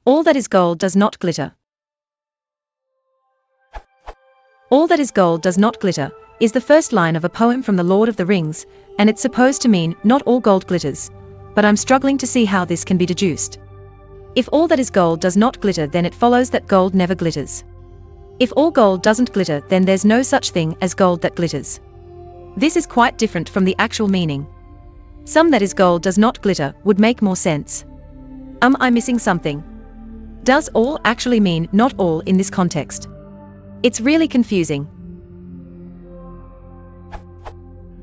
All that is gold does not glitter. All that is gold does not glitter is the first line of a poem from The Lord of the Rings, and it's supposed to mean not all gold glitters, but I'm struggling to see how this can be deduced. If all that is gold does not glitter, then it follows that gold never glitters. If all gold doesn't glitter, then there's no such thing as gold that glitters. This is quite different from the actual meaning. Some that is gold does not glitter would make more sense. Am I missing something? Does all actually mean not all in this context? It's really confusing.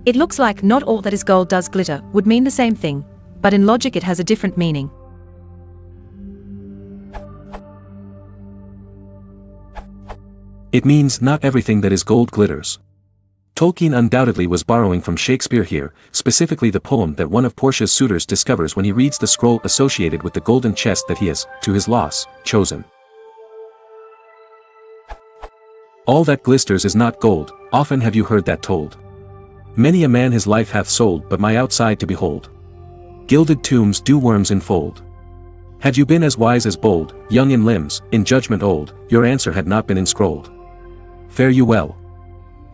It looks like not all that is gold does glitter would mean the same thing, but in logic it has a different meaning. It means not everything that is gold glitters. Tolkien undoubtedly was borrowing from Shakespeare here, specifically the poem that one of Portia's suitors discovers when he reads the scroll associated with the golden chest that he has, to his loss, chosen. All that glisters is not gold, often have you heard that told. Many a man his life hath sold but my outside to behold. Gilded tombs do worms enfold. Had you been as wise as bold, young in limbs, in judgment old, your answer had not been inscrolled. Fare you well.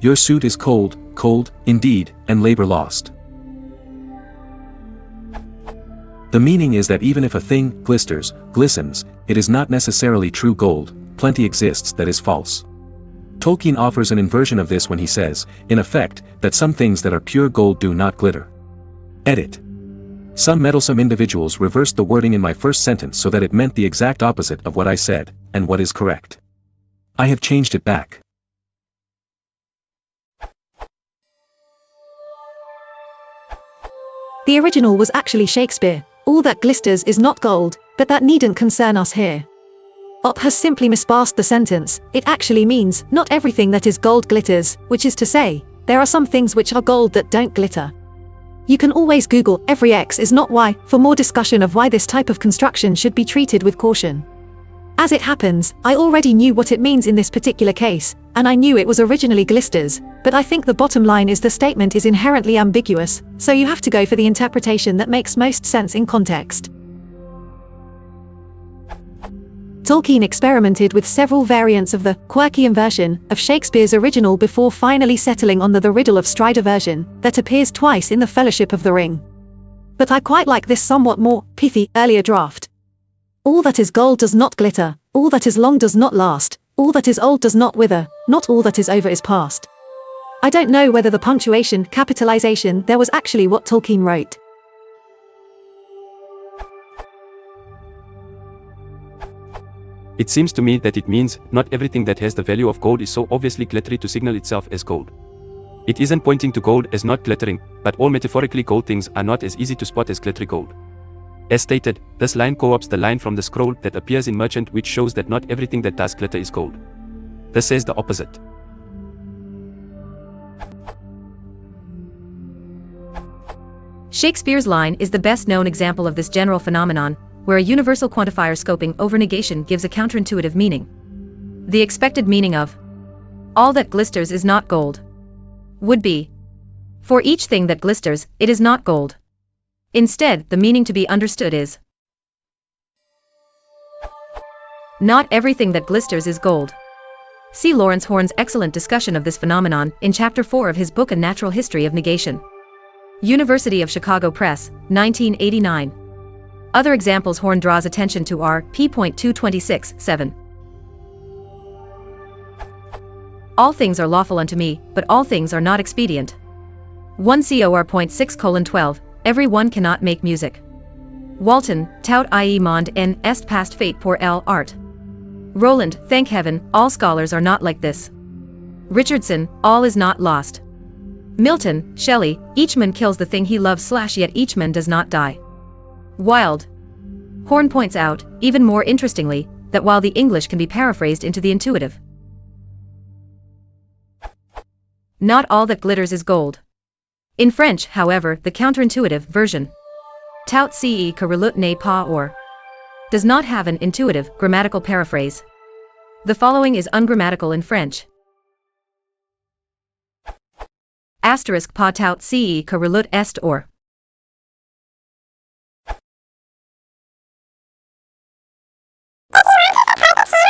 Your suit is cold, cold, indeed, and labor lost. The meaning is that even if a thing glisters, glistens, it is not necessarily true gold, plenty exists that is false. Tolkien offers an inversion of this when he says, in effect, that some things that are pure gold do not glitter. Edit. Some meddlesome individuals reversed the wording in my first sentence so that it meant the exact opposite of what I said, and what is correct. I have changed it back. The original was actually Shakespeare. All that glisters is not gold, but that needn't concern us here. Op has simply misparsed the sentence. It actually means, not everything that is gold glitters, which is to say, there are some things which are gold that don't glitter. You can always Google, every X is not Y, for more discussion of why this type of construction should be treated with caution. As it happens, I already knew what it means in this particular case, and I knew it was originally glisters, but I think the bottom line is the statement is inherently ambiguous, so you have to go for the interpretation that makes most sense in context. Tolkien experimented with several variants of the quirky inversion of Shakespeare's original before finally settling on the Riddle of Strider version that appears twice in the Fellowship of the Ring. But I quite like this somewhat more pithy earlier draft. All that is gold does not glitter, all that is long does not last, all that is old does not wither, not all that is over is past. I don't know whether the punctuation capitalization there was actually what Tolkien wrote. It seems to me that it means, not everything that has the value of gold is so obviously glittery to signal itself as gold. It isn't pointing to gold as not glittering, but all metaphorically gold things are not as easy to spot as glittery gold. As stated, this line co-opts the line from the scroll that appears in Merchant, which shows that not everything that does glitter is gold. This says the opposite. Shakespeare's line is the best known example of this general phenomenon, where a universal quantifier scoping over negation gives a counterintuitive meaning. The expected meaning of all that glisters is not gold would be, for each thing that glisters, it is not gold. Instead, the meaning to be understood is not everything that glisters is gold. See Lawrence Horn's excellent discussion of this phenomenon in Chapter 4 of his book A Natural History of Negation. University of Chicago Press, 1989. Other examples Horn draws attention to are p.226.7. All things are lawful unto me, but all things are not expedient. 1 Cor.6:12. Every one cannot make music. Walton, tout ie monde en est past fate pour l'art. Roland, thank heaven, all scholars are not like this. Richardson, all is not lost. Milton, Shelley, each man kills the thing he loves / yet each man does not die. Wilde. Horn points out, even more interestingly, that while the English can be paraphrased into the intuitive, not all that glitters is gold. In French, however, the counterintuitive version, tout ce que relutte n'est pas or, does not have an intuitive, grammatical paraphrase. The following is ungrammatical in French. Asterisk pas tout ce que relutte est or. Sorry.